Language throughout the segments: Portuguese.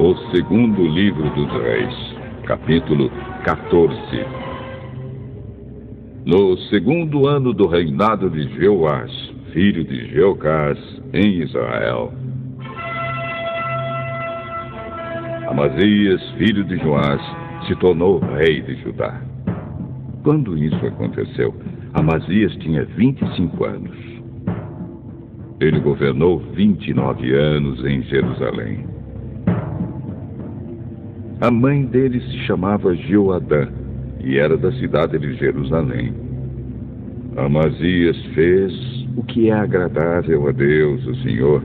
O segundo livro dos Reis, capítulo 14. No segundo ano do reinado de Jeoás, filho de Jeocás, em Israel, Amazias, filho de Joás, se tornou rei de Judá. Quando isso aconteceu, Amazias tinha 25 anos. Ele governou 29 anos em Jerusalém. A mãe dele se chamava Jeoadã e era da cidade de Jerusalém. Amazias fez o que é agradável a Deus, o Senhor,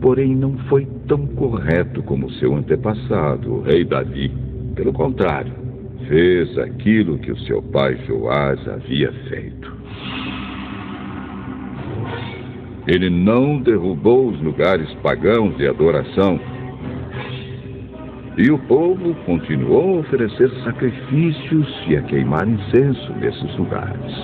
porém não foi tão correto como seu antepassado, o rei Davi. Pelo contrário, fez aquilo que o seu pai Joás havia feito. Ele não derrubou os lugares pagãos de adoração, e o povo continuou a oferecer sacrifícios e a queimar incenso nesses lugares.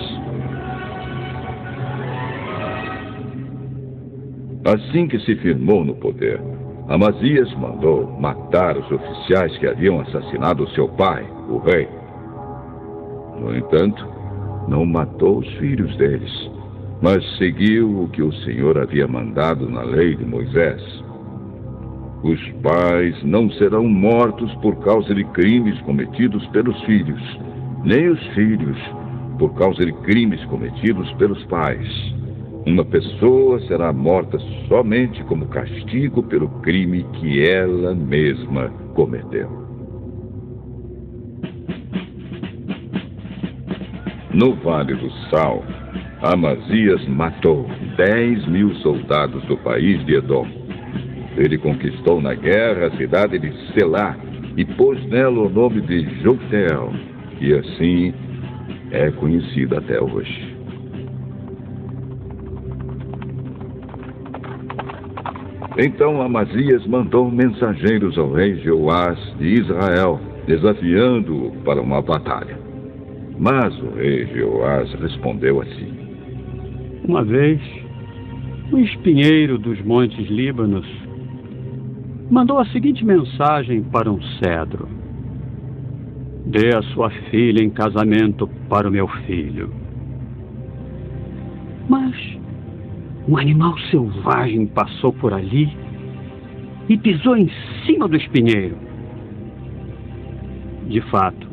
Assim que se firmou no poder, Amazias mandou matar os oficiais que haviam assassinado seu pai, o rei. No entanto, não matou os filhos deles, mas seguiu o que o Senhor havia mandado na lei de Moisés. Os pais não serão mortos por causa de crimes cometidos pelos filhos, nem os filhos por causa de crimes cometidos pelos pais. Uma pessoa será morta somente como castigo pelo crime que ela mesma cometeu. No Vale do Sal, Amazias matou 10.000 soldados do país de Edom. Ele conquistou na guerra a cidade de Selá e pôs nela o nome de Jocteel, e assim é conhecida até hoje. Então Amazias mandou mensageiros ao rei Jeoás de Israel, desafiando-o para uma batalha. Mas o rei Jeoás respondeu assim: Uma vez, um espinheiro dos montes Líbanos mandou a seguinte mensagem para um cedro: Dê a sua filha em casamento para o meu filho. Mas um animal selvagem passou por ali e pisou em cima do espinheiro. De fato,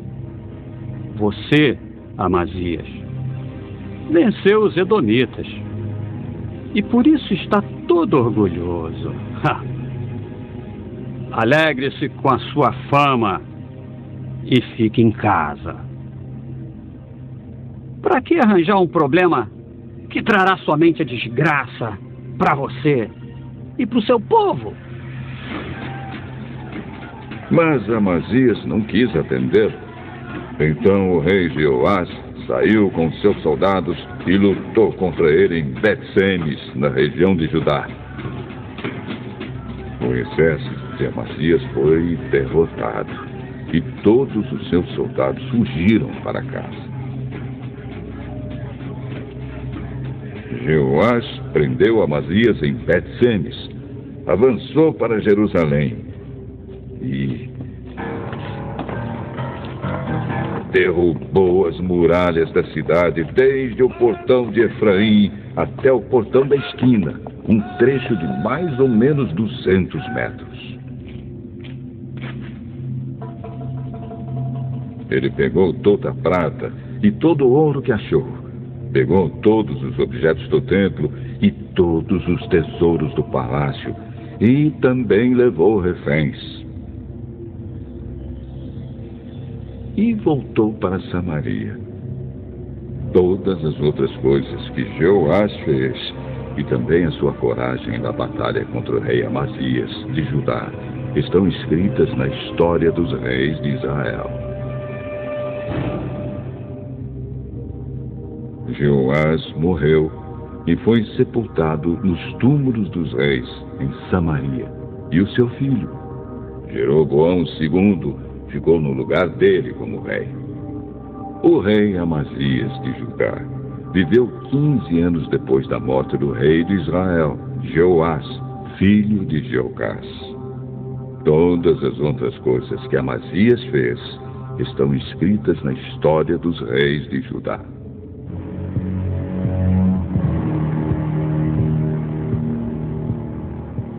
você, Amazias, venceu os edomitas e por isso está todo orgulhoso. Alegre-se com a sua fama e fique em casa. Para que arranjar um problema que trará somente a desgraça para você e para o seu povo? Mas Amazias não quis atender. Então o rei Jeoás saiu com seus soldados e lutou contra ele em Bet-Semes, na região de Judá. O exército de Amazias foi derrotado e todos os seus soldados fugiram para casa. Jeoás prendeu Amazias em Bet-Semes, avançou para Jerusalém e derrubou as muralhas da cidade, desde o portão de Efraim até o portão da esquina, um trecho de mais ou menos 200 metros. Ele pegou toda a prata e todo o ouro que achou. Pegou todos os objetos do templo e todos os tesouros do palácio, e também levou reféns. E voltou para Samaria. Todas as outras coisas que Jeoás fez, e também a sua coragem na batalha contra o rei Amazias de Judá, estão escritas na história dos reis de Israel. Jeoás morreu e foi sepultado nos túmulos dos reis em Samaria. E o seu filho, Jeroboão II, ficou no lugar dele como rei. O rei Amazias de Judá viveu 15 anos depois da morte do rei de Israel, Jeoás, filho de Jeocás. Todas as outras coisas que Amazias fez estão escritas na história dos reis de Judá.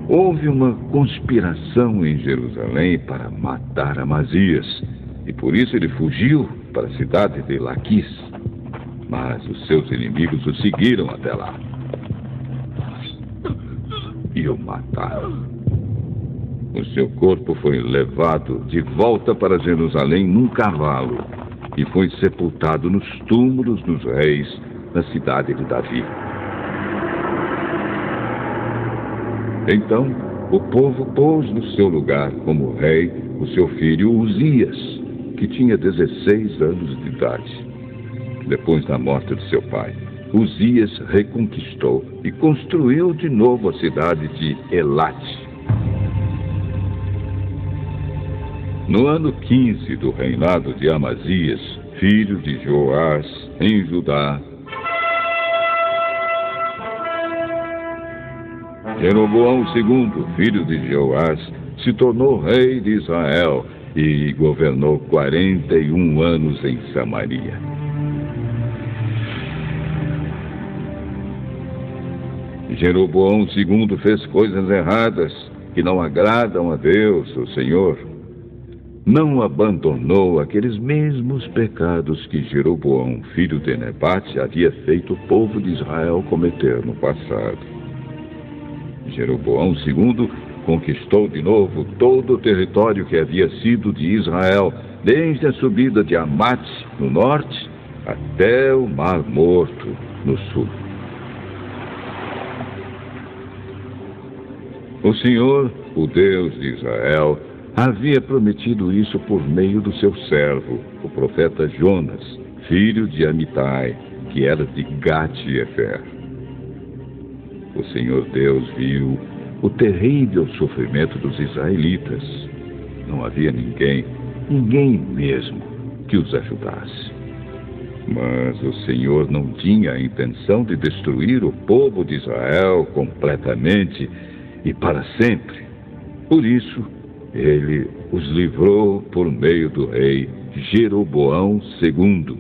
Houve uma conspiração em Jerusalém para matar Amazias, e por isso ele fugiu para a cidade de Laquis. Mas os seus inimigos o seguiram até lá e o mataram. O seu corpo foi levado de volta para Jerusalém num cavalo e foi sepultado nos túmulos dos reis na cidade de Davi. Então, o povo pôs no seu lugar como rei o seu filho Uzias, que tinha 16 anos de idade. Depois da morte de seu pai, Uzias reconquistou e construiu de novo a cidade de Elate. No ano 15 do reinado de Amazias, filho de Joás, em Judá, Jeroboão II, filho de Joás, se tornou rei de Israel e governou 41 anos em Samaria. Jeroboão II fez coisas erradas que não agradam a Deus, o Senhor. Não abandonou aqueles mesmos pecados que Jeroboão, filho de Nebate, havia feito o povo de Israel cometer no passado. Jeroboão II conquistou de novo todo o território que havia sido de Israel, desde a subida de Amate, no norte, até o Mar Morto, no sul. O Senhor, o Deus de Israel, havia prometido isso por meio do seu servo, o profeta Jonas, filho de Amitai, que era de Gate-Efer. O Senhor Deus viu o terrível sofrimento dos israelitas. Não havia ninguém mesmo, que os ajudasse. Mas o Senhor não tinha a intenção de destruir o povo de Israel completamente e para sempre. Por isso, ele os livrou por meio do rei Jeroboão II.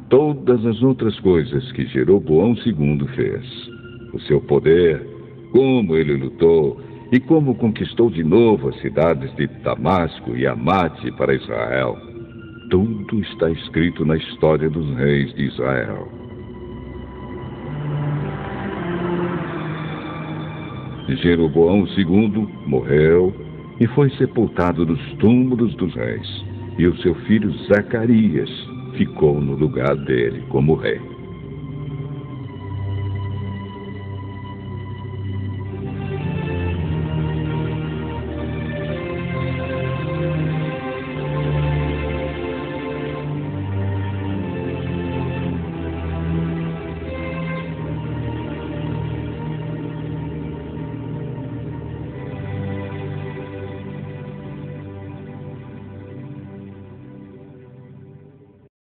Todas as outras coisas que Jeroboão II fez, o seu poder, como ele lutou e como conquistou de novo as cidades de Damasco e Amate para Israel, tudo está escrito na história dos reis de Israel. Jeroboão II morreu e foi sepultado nos túmulos dos reis, e o seu filho Zacarias ficou no lugar dele como rei.